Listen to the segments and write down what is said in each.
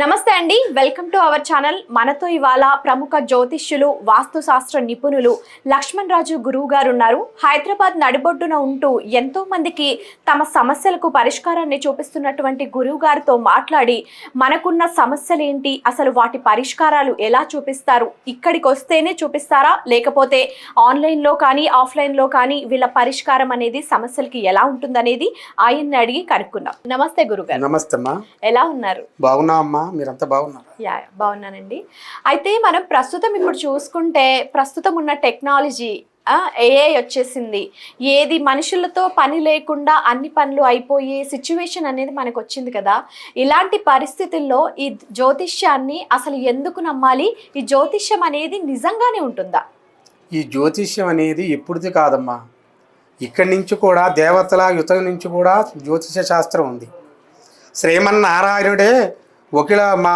నమస్తే అండి, welcome to our channel. మనతో ఇవాళ ప్రముఖ జ్యోతిష్యులు, వాస్తుశాస్త్ర నిపుణులు లక్ష్మణ్ రాజు గురువు గారు ఉన్నారు. హైదరాబాద్ నడిబొడ్డున ఉంటూ ఎంతో మందికి తమ సమస్యలకు పరిష్కారాన్ని చూపిస్తున్నటువంటి గురువు గారితో మాట్లాడి మనకున్న సమస్యలు ఏంటి, అసలు వాటి పరిష్కారాలు ఎలా చూపిస్తారు, ఇక్కడికి వస్తేనే చూపిస్తారా లేకపోతే ఆన్లైన్లో కానీ ఆఫ్లైన్లో కానీ వీళ్ళ పరిష్కారం అనేది సమస్యలకి ఎలా ఉంటుందనేది ఆయన్ని అడిగి కనుక్కుందాం. నమస్తే గురుగారు. నమస్తే అమ్మా. ఎలా ఉన్నారు? బాగున్నా అమ్మా, మీరంతా బాగున్నారు? బాగున్నానండి. అయితే మనం ప్రస్తుతం ఇప్పుడు చూసుకుంటే ప్రస్తుతం ఉన్న టెక్నాలజీ ఏఐ వచ్చేసింది. ఏది మనుషులతో పని లేకుండా అన్ని పనులు అయిపోయే సిచ్యువేషన్ అనేది మనకు వచ్చింది కదా. ఇలాంటి పరిస్థితుల్లో ఈ జ్యోతిష్యాన్ని అసలు ఎందుకు నమ్మాలి? ఈ జ్యోతిష్యం అనేది నిజంగానే ఉంటుందా? ఈ జ్యోతిష్యం అనేది ఎప్పుడుది కాదమ్మా. ఇక్కడి నుంచి కూడా దేవతల యుతం నుంచి కూడా జ్యోతిష శాస్త్రం ఉంది. శ్రీమన్నారాయణుడే ఒకila మా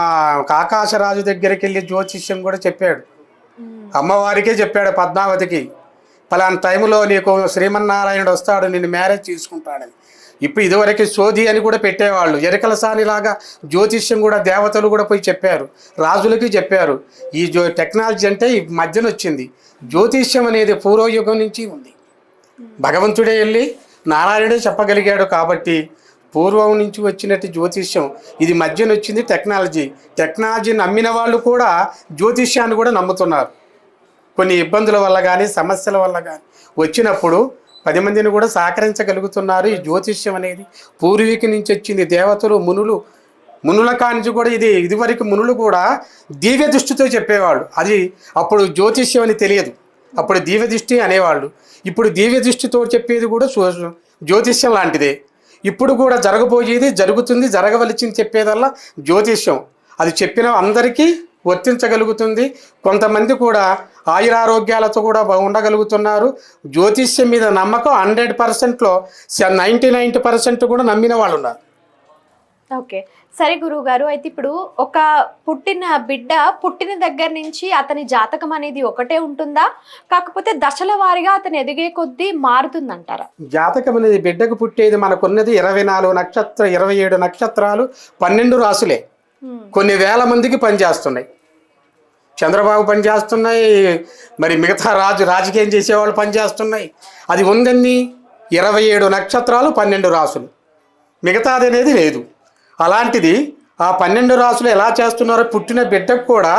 కాకాశరాజు దగ్గరికి వెళ్ళి జ్యోతిష్యం కూడా చెప్పాడు. అమ్మవారికే చెప్పాడు పద్మావతికి, పలానా టైంలో నీకు శ్రీమన్నారాయణుడు వస్తాడు, నిన్ను మ్యారేజ్ చేసుకుంటాడని. ఇప్పుడు ఇదివరకు సోది అని కూడా పెట్టేవాళ్ళు. ఎరకల సానిలాగా జ్యోతిష్యం కూడా దేవతలు కూడా పోయి చెప్పారు, రాజులకి చెప్పారు. ఈ టెక్నాలజీ అంటే ఈ మధ్యన వచ్చింది. జ్యోతిష్యం అనేది పూర్వయుగం నుంచి ఉంది. భగవంతుడే వెళ్ళి నారాయణుడే చెప్పగలిగాడు కాబట్టి పూర్వం నుంచి వచ్చినట్టు జ్యోతిష్యం ఇది మధ్యన వచ్చింది. టెక్నాలజీ నమ్మిన వాళ్ళు కూడా జ్యోతిష్యాన్ని కూడా నమ్ముతున్నారు. కొన్ని ఇబ్బందుల వల్ల కానీ సమస్యల వల్ల కానీ వచ్చినప్పుడు 10 మందిని కూడా సహకరించగలుగుతున్నారు. ఈ జ్యోతిష్యం అనేది పూర్వీకు నుంచి వచ్చింది. దేవతలు మునుల కానించి కూడా ఇదివరకు మునులు కూడా దివ్య దృష్టితో చెప్పేవాళ్ళు. అది అప్పుడు జ్యోతిష్యం అని తెలియదు, అప్పుడు దివ్య దృష్టి అనేవాళ్ళు. ఇప్పుడు దివ్య దృష్టితో చెప్పేది కూడా జ్యోతిష్యం లాంటిదే. ఇప్పుడు కూడా జరగబోయేది జరుగుతుంది, జరగవలసింది చెప్పేదల్లా జ్యోతిష్యం. అది చెప్పిన అందరికీ వర్తించగలుగుతుంది. కొంతమంది కూడా ఆయురారోగ్యాలతో కూడా ఉండగలుగుతున్నారు. జ్యోతిష్యం మీద నమ్మకం 100%లో 99% కూడా నమ్మిన వాళ్ళు ఉన్నారు. ఓకే, సరే గురువు గారు. అయితే ఇప్పుడు ఒక పుట్టిన బిడ్డ పుట్టిన దగ్గర నుంచి అతని జాతకం అనేది ఒకటే ఉంటుందా, కాకపోతే దశల వారీగా అతను ఎదిగే కొద్దీ మారుతుందంటారా? జాతకం అనేది బిడ్డకు పుట్టేది మనకున్నది 27 నక్షత్రాలు 12 రాసులే. కొన్ని వేల మందికి పనిచేస్తున్నాయి. చంద్రబాబు పనిచేస్తున్నాయి, మరి మిగతా రాజకీయం చేసేవాళ్ళు పనిచేస్తున్నాయి. అది ఉందని 27 నక్షత్రాలు 12 రాసులు, మిగతాది అనేది లేదు. అలాంటిది ఆ 12 రాసులు ఎలా చేస్తున్నారో పుట్టిన బిడ్డకు కూడా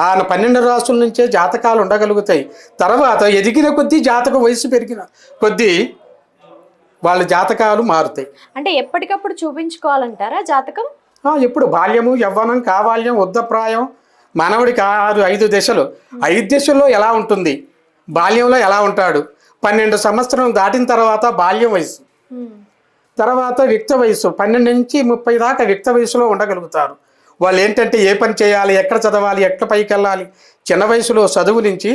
ఆ 12 రాసుల నుంచే జాతకాలు ఉండగలుగుతాయి. తర్వాత ఎదిగిన కొద్దీ జాతక వయసు పెరిగిన కొద్దీ వాళ్ళ జాతకాలు మారుతాయి. అంటే ఎప్పటికప్పుడు చూపించుకోవాలంటారా జాతకం? ఎప్పుడు బాల్యము, యవ్వనం, కావాల్యం, వృద్ధప్రాయం, మానవుడికి 5 దశలు. 5 దశల్లో ఎలా ఉంటుంది, బాల్యంలో ఎలా ఉంటాడు, 12 సంవత్సరం దాటిన తర్వాత బాల్యం వయసు, తర్వాత యుక్త వయసు 12 నుంచి 30 దాకా యుక్త వయసులో ఉండగలుగుతారు. వాళ్ళు ఏంటంటే ఏ పని చేయాలి, ఎక్కడ చదవాలి, ఎక్కడ పైకి వెళ్ళాలి, చిన్న వయసులో చదువు నుంచి,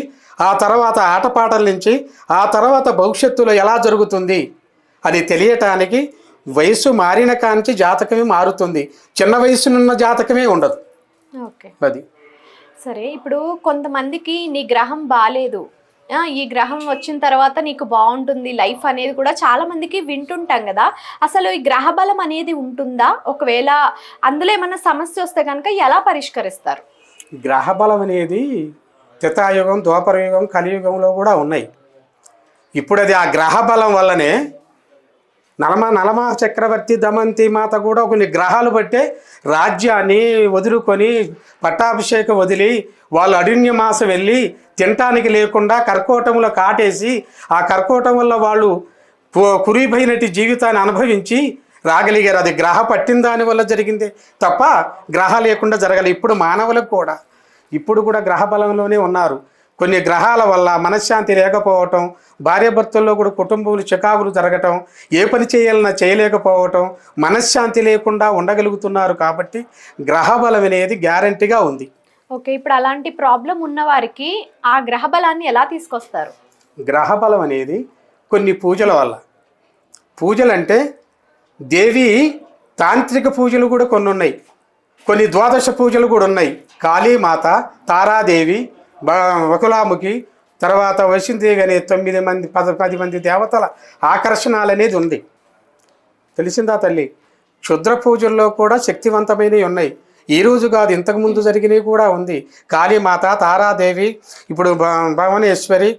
ఆ తర్వాత ఆటపాటల నుంచి, ఆ తర్వాత భవిష్యత్తులో ఎలా జరుగుతుంది అని తెలియటానికి వయసు మారిన కాంచి జాతకమే మారుతుంది. చిన్న వయసునున్న జాతకమే ఉండదు. ఓకే, అది సరే. ఇప్పుడు కొంతమందికి నీ గ్రహం బాగాలేదు, ఈ గ్రహం వచ్చిన తర్వాత నీకు బాగుంటుంది లైఫ్ అనేది కూడా చాలా మందికి వింటుంటాం కదా. అసలు ఈ గ్రహ బలం అనేది ఉంటుందా? ఒకవేళ అందులో ఏమన్నా సమస్య వస్తే కనుక ఎలా పరిష్కరిస్తారు? గ్రహ బలం అనేది త్రేతాయుగం, ద్వాపరయుగం, కలియుగంలో కూడా ఉన్నాయి. ఇప్పుడు అది ఆ గ్రహ బలం వల్లనే నలమ చక్రవర్తి దమంతి మాత కూడా కొన్ని గ్రహాలు బట్టే రాజ్యాన్ని వదులుకొని పట్టాభిషేకం వదిలి వాళ్ళు అరణ్యమాసం వెళ్ళి తినటానికి లేకుండా కర్కోటంలో కాటేసి ఆ కర్కోటం వల్ల వాళ్ళు కురిపోయినట్టు జీవితాన్ని అనుభవించి రాగలిగారు. అది గ్రహ పట్టిన దాని వల్ల జరిగిందే తప్ప గ్రహ లేకుండా జరగలేదు. ఇప్పుడు కూడా గ్రహ బలంలోనే ఉన్నారు. కొన్ని గ్రహాల వల్ల మనశ్శాంతి లేకపోవటం, భార్యాభర్తల్లో కూడా కుటుంబంలో చికాకులు జరగటం, ఏ పని చేయాలన్నా చేయలేకపోవటం, మనశ్శాంతి లేకుండా ఉండగలుగుతున్నారు. కాబట్టి గ్రహ బలం అనేది గ్యారంటీగా ఉంది. ఓకే, ఇప్పుడు అలాంటి ప్రాబ్లం ఉన్న వారికి ఆ గ్రహ బలాన్ని ఎలా తీసుకొస్తారు? గ్రహ బలం అనేది కొన్ని పూజల వల్ల. పూజలు అంటే దేవి తాంత్రిక పూజలు కూడా కొన్ని ఉన్నాయి, కొన్ని ద్వాదశ పూజలు కూడా ఉన్నాయి. కాళీమాత, తారాదేవి, వకులాముఖి, తర్వాత వశిందేవి అనే 10 మంది దేవతల ఆకర్షణలు అనేది ఉంది. తెలిసిందా తల్లి? క్షుద్ర పూజల్లో కూడా శక్తివంతమైనవి ఉన్నాయి. ఈ రోజు కాదు, ఇంతకు ముందు జరిగినవి కూడా ఉంది. కాళీమాత, తారాదేవి, ఇప్పుడు భువనేశ్వరి,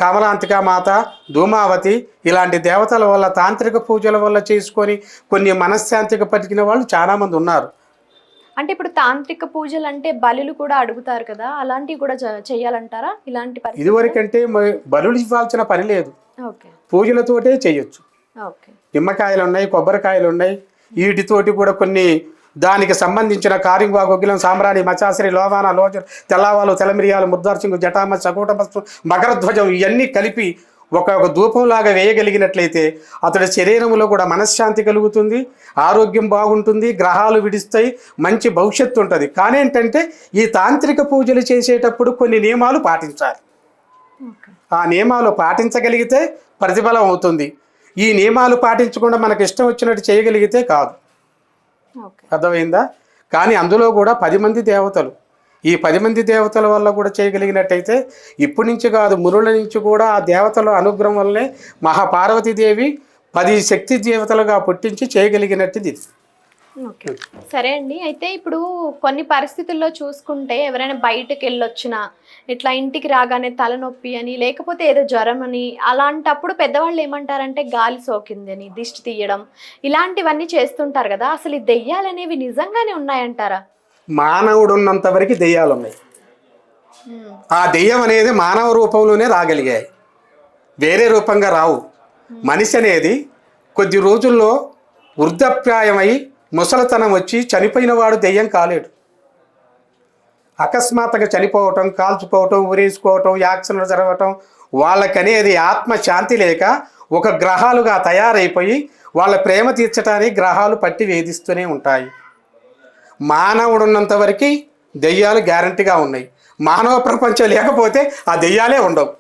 కమలాంతిక మాత, ధూమావతి, ఇలాంటి దేవతల వల్ల తాంత్రిక పూజల వల్ల చేసుకొని కొన్ని మనశ్శాంతికి పలికిన వాళ్ళు చాలామంది ఉన్నారు. అంటే ఇప్పుడు తాంత్రిక పూజలు అంటే బలులు కూడా అడుగుతారు కదా, అలాంటివి కూడా చేయాలంటారా ఇలాంటి పరిస్థితి? ఇదివరకంటే బలులు ఇవ్వాల్సిన పని లేదు, ఓకే, పూజలతోటే చేయొచ్చు. ఓకే. నిమ్మకాయలు ఉన్నాయి, కొబ్బరికాయలు ఉన్నాయి, వీటితోటి కూడా కొన్ని దానికి సంబంధించిన కారింగు, గొగ్గిలం, సాంబ్రాణి, మచాశ్రీ, లోవాన, లోజర్, తెల్లవాలు, తెల్లమిరియాలు, ముద్దార్చింగు, జటామ, చకోటమస్తు, మకరధ్వజం ఇవన్నీ కలిపి ఒక ధూపంలాగా వేయగలిగినట్లయితే అతడి శరీరంలో కూడా మనశ్శాంతి కలుగుతుంది, ఆరోగ్యం బాగుంటుంది, గ్రహాలు విడిస్తాయి, మంచి భవిష్యత్తు ఉంటుంది. కానీ ఏంటంటే ఈ తాంత్రిక పూజలు చేసేటప్పుడు కొన్ని నియమాలు పాటించాలి. ఆ నియమాలు పాటించగలిగితే ప్రతిఫలం అవుతుంది. ఈ నియమాలు పాటించకుండా మనకు ఇష్టం వచ్చినట్టు చేయగలిగితే కాదు. అర్థమైందా? కానీ అందులో కూడా 10 మంది దేవతలు, ఈ 10 మంది దేవతల వల్ల కూడా చేయగలిగినట్టయితే ఇప్పటి నుంచి కాదు, మునుల నుంచి కూడా ఆ దేవతల అనుగ్రహం వల్లనే మహాపార్వతీదేవి 10 శక్తి దేవతలుగా పుట్టించి చేయగలిగినట్టుది. ఓకే, సరే అండి. అయితే ఇప్పుడు కొన్ని పరిస్థితుల్లో చూసుకుంటే ఎవరైనా బయటకు వెళ్ళొచ్చినా ఇట్లా ఇంటికి రాగానే తలనొప్పి అని, లేకపోతే ఏదో జ్వరం అని, అలాంటప్పుడు పెద్దవాళ్ళు ఏమంటారంటే గాలి సోకిందని, దిష్టి తీయడం, ఇలాంటివన్నీ చేస్తుంటారు కదా. అసలు ఈ దెయ్యాలు అనేవి నిజంగానే ఉన్నాయంటారా? మానవుడు ఉన్నంత వరకు దెయ్యాలు ఉన్నాయి. ఆ దెయ్యం అనేది మానవ రూపంలోనే రాగలిగాయి, వేరే రూపంగా రావు. మనిషి అనేది కొద్ది రోజుల్లో వృద్ధాప్యాయమై ముసలితనం వచ్చి చనిపోయిన వాడు దెయ్యం కాలేడు. అకస్మాత్తుగా చనిపోవటం, కాల్చుకోవటం, ఉరేసుకోవటం, యాక్సిడెంట్ జరగటం, వాళ్ళకనేది ఆత్మశాంతి లేక ఒక గ్రహాలుగా తయారైపోయి వాళ్ళ ప్రేమ తీర్చడానికి గ్రహాలు పట్టి వేధిస్తూనే ఉంటాయి. మానవుడు ఉన్నంత వరకు దెయ్యాలు గ్యారంటీగా ఉన్నాయి. మానవ ప్రపంచం లేకపోతే ఆ దెయ్యాలే ఉండవు.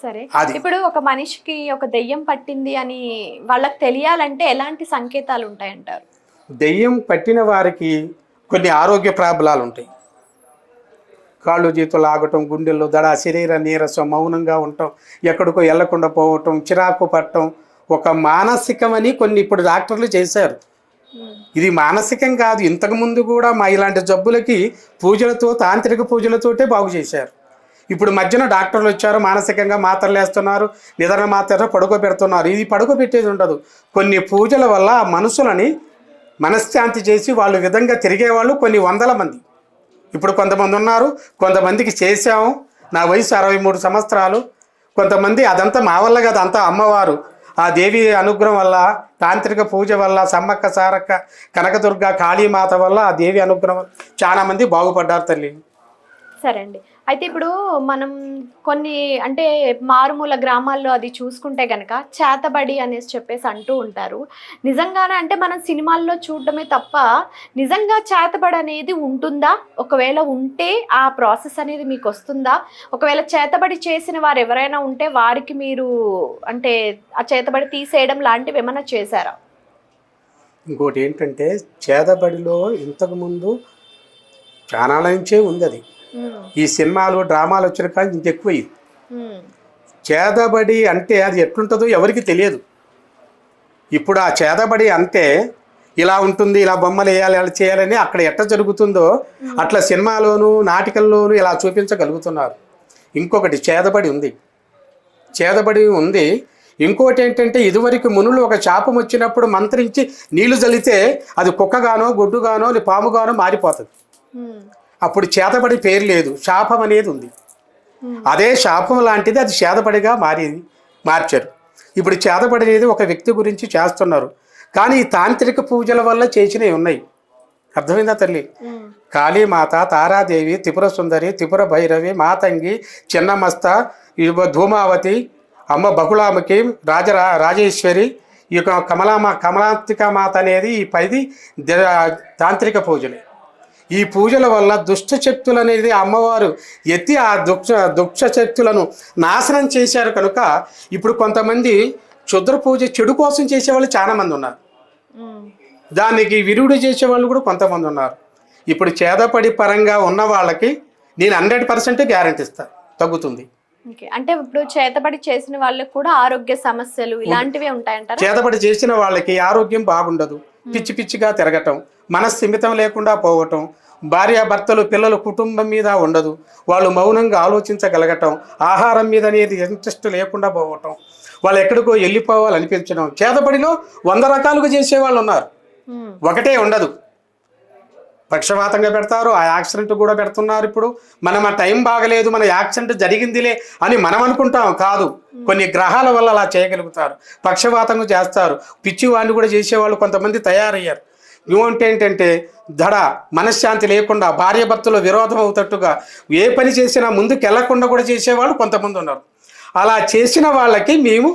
సరే, ఇప్పుడు ఒక మనిషికి ఒక దెయ్యం పట్టింది అని వాళ్ళకి తెలియాలంటే ఎలాంటి సంకేతాలు ఉంటాయంటారు? దెయ్యం పట్టిన వారికి కొన్ని ఆరోగ్య ప్రాబ్లాలు ఉంటాయి. కాళ్ళు చేతులు ఆగటం, గుండెల్లో దడ, శరీర నీరసం, మౌనంగా ఉండటం, ఎక్కడికో వెళ్లకుండా పోవటం, చిరాకు పట్టడం, ఒక మానసికమని కొన్ని ఇప్పుడు డాక్టర్లు చేశారు. ఇది మానసికం కాదు, ఇంతకుముందు కూడా ఇలాంటి జబ్బులకి పూజలతో, తాంత్రిక పూజలతోటే బాగు చేశారు. ఇప్పుడు మధ్యన డాక్టర్లు వచ్చారు, మానసికంగా మాత్రలు వేస్తున్నారు, నిద్ర మాత్రలు పడుకోబెడుతున్నారు. ఇది పడుకోబెట్టేది ఉండదు. కొన్ని పూజల వల్ల ఆ మనుషులని మనశ్శాంతి చేసి వాళ్ళు విధంగా తిరిగేవాళ్ళు కొన్ని వందల మంది ఇప్పుడు కొంతమంది ఉన్నారు. కొంతమందికి చేశాము, నా వయసు 63 సంవత్సరాలు. కొంతమంది అదంతా మా వల్ల కదా, అంతా అమ్మవారు ఆ దేవి అనుగ్రహం వల్ల, తాంత్రిక పూజ వల్ల, సమ్మక్క సారక్క, కనకదుర్గ, కాళీమాత వల్ల, ఆ దేవి అనుగ్రహం చాలా మంది బాగుపడ్డారు తల్లి. సరే అండి. అయితే ఇప్పుడు మనం కొన్ని అంటే మారుమూల గ్రామాల్లో అది చూసుకుంటే కనుక చేతబడి అనేసి చెప్పేసి అంటూ ఉంటారు. నిజంగానే అంటే మనం సినిమాల్లో చూడడమే తప్ప నిజంగా చేతబడి అనేది ఉంటుందా? ఒకవేళ ఉంటే ఆ ప్రాసెస్ అనేది మీకు వస్తుందా? ఒకవేళ చేతబడి చేసిన వారు ఎవరైనా ఉంటే వారికి మీరు అంటే ఆ చేతబడి తీసేయడం లాంటివి ఏమైనా చేశారా? ఇంకోటి ఏంటంటే చేతబడిలో ఇంతకుముందు చాలా నుంచే ఉంది అది. ఈ సినిమాలు, డ్రామాలు వచ్చిన కానీ ఇంకెక్కువ ఇది. చేతబడి అంటే అది ఎట్లుంటుందో ఎవరికి తెలియదు. ఇప్పుడు ఆ చేతబడి అంటే ఇలా ఉంటుంది, ఇలా బొమ్మలు వేయాలి, ఇలా చేయాలని అక్కడ ఎట్లా జరుగుతుందో అట్లా సినిమాలోను, నాటికల్లోనూ ఇలా చూపించగలుగుతున్నారు. ఇంకొకటి చేతబడి ఉంది, చేతబడి ఉంది. ఇంకోటి ఏంటంటే ఇదివరకు మునులు ఒక శాపం వచ్చినప్పుడు మంత్రించి నీళ్లు చల్లితే అది కుక్కగానో, గొడ్డుగానో, పాముగానో మారిపోతుంది. అప్పుడు చేతబడి పేరు లేదు, శాపం అనేది ఉంది. అదే శాపం లాంటిది అది చేతబడిగా మార్చారు. ఇప్పుడు చేతబడి అనేది ఒక వ్యక్తి గురించి చేస్తున్నారు. కానీ ఈ తాంత్రిక పూజల వల్ల చేసినవి ఉన్నాయి. అర్థమైందా తల్లి? కాళీమాత, తారాదేవి, త్రిపుర సుందరి, త్రిపుర భైరవి, మాతంగి, చిన్నమస్త, ధూమావతి, అమ్మ బకుళాముఖి, రాజేశ్వరి, ఈ యొక్క కమలాంతిక మాత అనేది ఈ 10 తాంత్రిక పూజలే. ఈ పూజల వల్ల దుష్ట శక్తులు అనేది అమ్మవారు ఎత్తి ఆ దుష్ట శక్తులను నాశనం చేశారు. కనుక ఇప్పుడు కొంతమంది క్షుద్ర పూజ చెడు కోసం చేసేవాళ్ళు చాలామంది ఉన్నారు, దానికి విరుడు చేసేవాళ్ళు కూడా కొంతమంది ఉన్నారు. ఇప్పుడు చేతపడి పరంగా ఉన్న వాళ్ళకి నేను 100% గ్యారెంటీ ఇస్తాను, తగ్గుతుంది. అంటే ఇప్పుడు చేతబడి చేసిన వాళ్ళకి కూడా ఆరోగ్య సమస్యలు ఇలాంటివి ఉంటాయంటారా? చేతబడి చేసిన వాళ్ళకి ఆరోగ్యం బాగుండదు, పిచ్చి పిచ్చిగా తిరగటం, మనస్థిమితం లేకుండా పోవటం, భార్యాభర్తలు పిల్లలు కుటుంబం మీద ఉండదు, వాళ్ళు మౌనంగా ఆలోచించగలగటం, ఆహారం మీద అనేది ఇంట్రెస్ట్ లేకుండా పోవటం, వాళ్ళు ఎక్కడికో వెళ్ళిపోవాలనిపించడం, చేతబడిలో 100 రకాలుగా చేసేవాళ్ళు ఉన్నారు. ఒకటే ఉండదు, పక్షవాతంగా పెడతారు, ఆ యాక్సిడెంట్ కూడా పెడుతున్నారు. ఇప్పుడు మనం ఆ టైం బాగలేదు, మన యాక్సిడెంట్ జరిగిందిలే అని మనం అనుకుంటాం, కాదు, కొన్ని గ్రహాల వల్ల అలా చేయగలుగుతారు. పక్షవాతంగా చేస్తారు, పిచ్చివాడిని కూడా చేసేవాళ్ళు కొంతమంది తయారయ్యారు. ఏంటంటే దడ మనశ్శాంతి లేకుండా భార్యాభర్తలు విరోధం అవుతట్టుగా ఏ పని చేసినా ముందుకు వెళ్లకుండా కూడా చేసేవాళ్ళు కొంతమంది ఉన్నారు. అలా చేసిన వాళ్ళకి మేము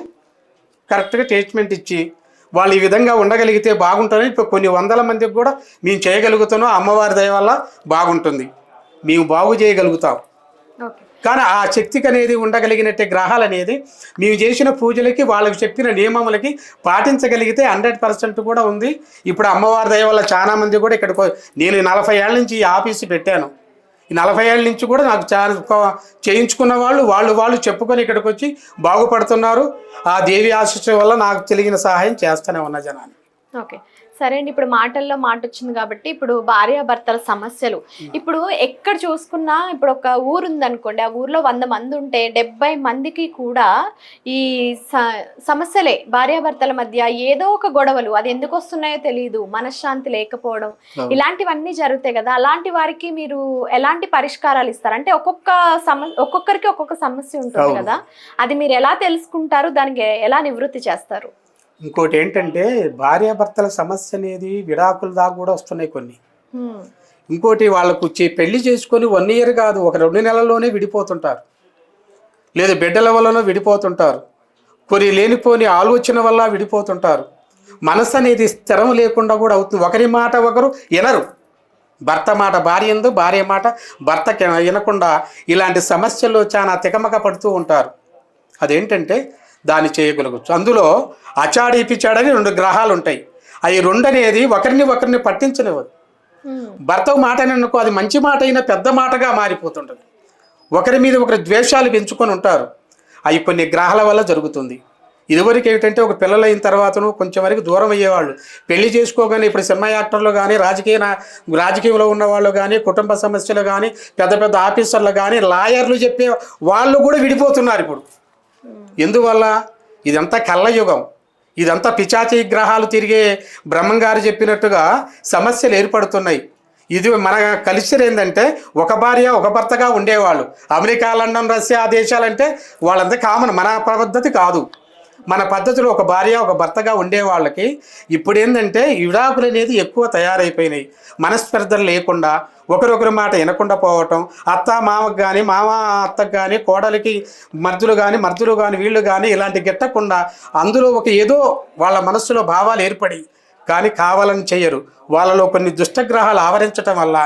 కరెక్ట్గా ట్రీట్మెంట్ ఇచ్చి వాళ్ళు ఈ విధంగా ఉండగలిగితే బాగుంటుందని ఇప్పుడు కొన్ని 100 మందికి కూడా మేము చేయగలుగుతున్నాం. అమ్మవారి దయ వల్ల బాగుంటుంది, మేము బాగు చేయగలుగుతాం. కానీ ఆ శక్తికి అనేది ఉండగలిగినట్టే గ్రహాలు అనేది మేము చేసిన పూజలకి వాళ్ళకి చెప్పిన నియమములకి పాటించగలిగితే 100% కూడా ఉంది. ఇప్పుడు అమ్మవారి దయ వల్ల చాలా మంది కూడా ఇక్కడికి, నేను 40 ఏళ్ళ నుంచి ఈ ఆఫీసు పెట్టాను, ఈ 40 ఏళ్ళ నుంచి కూడా నాకు చాలా చేయించుకున్న వాళ్ళు చెప్పుకొని ఇక్కడికి వచ్చి బాగుపడుతున్నారు. ఆ దేవి ఆశీస్సు వల్ల నాకు తెలిగిన సహాయం చేస్తూనే ఉన్న జనాన్ని. ఓకే, సరే అండి. ఇప్పుడు మాటల్లో మాట వచ్చింది కాబట్టి ఇప్పుడు భార్యాభర్తల సమస్యలు, ఇప్పుడు ఎక్కడ చూసుకున్నా ఇప్పుడు ఒక ఊరు ఉందనుకోండి, ఆ ఊర్లో 100 మంది ఉంటే 70 మందికి కూడా ఈ సమస్యలే, భార్యాభర్తల మధ్య ఏదో ఒక గొడవలు, అది ఎందుకు వస్తున్నాయో తెలియదు, మనశ్శాంతి లేకపోవడం, ఇలాంటివన్నీ జరుగుతాయి కదా. అలాంటి వారికి మీరు ఎలాంటి పరిష్కారాలు ఇస్తారు? అంటే ఒక్కొక్కరికి ఒక్కొక్క సమస్య ఉంటుంది కదా, అది మీరు ఎలా తెలుసుకుంటారు, దానికి ఎలా నివృత్తి చేస్తారు? ఇంకోటి ఏంటంటే భార్యాభర్తల సమస్య అనేది విడాకుల దాకా కూడా వస్తున్నాయి కొన్ని. ఇంకోటి వాళ్ళకు పెళ్లి చేసుకొని 1 ఇయర్ కాదు, ఒక 2 నెలల్లోనే విడిపోతుంటారు, లేదా బిడ్డల వల్లనో విడిపోతుంటారు, కొన్ని లేనిపోని ఆలోచన వల్ల విడిపోతుంటారు. మనసు అనేది స్థిరం లేకుండా కూడా అవుతుంది. ఒకరి మాట ఒకరు వినరు, భర్త మాట భార్య ఎందు, భార్య మాట భర్తకి వినకుండా ఇలాంటి సమస్యల్లో చాలా తికమక పడుతూ ఉంటారు. అదేంటంటే దాన్ని చేయగలగచ్చు. అందులో అచాడి పిచాడని 2 గ్రహాలు ఉంటాయి. అవి 2 అనేది ఒకరిని పట్టించనివ్వదు. భర్త మాట అనుకో, అది మంచి మాట అయినా పెద్ద మాటగా మారిపోతుంటుంది. ఒకరి మీద ఒకరి ద్వేషాలు పెంచుకొని ఉంటారు. అవి కొన్ని గ్రహాల వల్ల జరుగుతుంది. ఇదివరకు ఏంటంటే ఒక పిల్లలైన తర్వాతను కొంచెం వరకు దూరం అయ్యేవాళ్ళు, పెళ్లి చేసుకోగానే ఇప్పుడు సినిమా యాక్టర్లు కానీ, రాజకీయంలో ఉన్న వాళ్ళు కానీ, కుటుంబ సమస్యలు కానీ, పెద్ద ఆఫీసర్లు కానీ, లాయర్లు చెప్పే వాళ్ళు కూడా విడిపోతున్నారు ఇప్పుడు. ఎందువల్ల? ఇదంతా కళ్ళయుగం, ఇదంతా పిచాచి గ్రహాలు తిరిగే బ్రహ్మంగారు చెప్పినట్టుగా సమస్యలు ఏర్పడుతున్నాయి. ఇది మన కల్చర్ ఏంటంటే ఒక భార్య ఒక భర్తగా ఉండేవాళ్ళు. అమెరికా, లండన్, రష్యా ఆ దేశాలంటే వాళ్ళంతా కామన్. మన పద్ధతి కాదు. మన పద్ధతిలో ఒక భార్య ఒక భర్తగా ఉండే వాళ్ళకి ఇప్పుడు ఏంటంటే విడాకులు అనేది ఎక్కువ తయారైపోయినాయి. మనస్పర్ధలు లేకుండా, ఒకరొకరి మాట వినకుండా పోవటం, అత్త మామకు కానీ, మామ అత్తకు కానీ, కోడలికి మర్దులు కానీ వీళ్ళు కానీ ఇలాంటి గిట్టకుండా అందులో ఒక ఏదో వాళ్ళ మనస్సులో భావాలు ఏర్పడి కానీ కావాలని చేయరు. వాళ్ళలో కొన్ని దుష్టగ్రహాలు ఆవరించటం వల్ల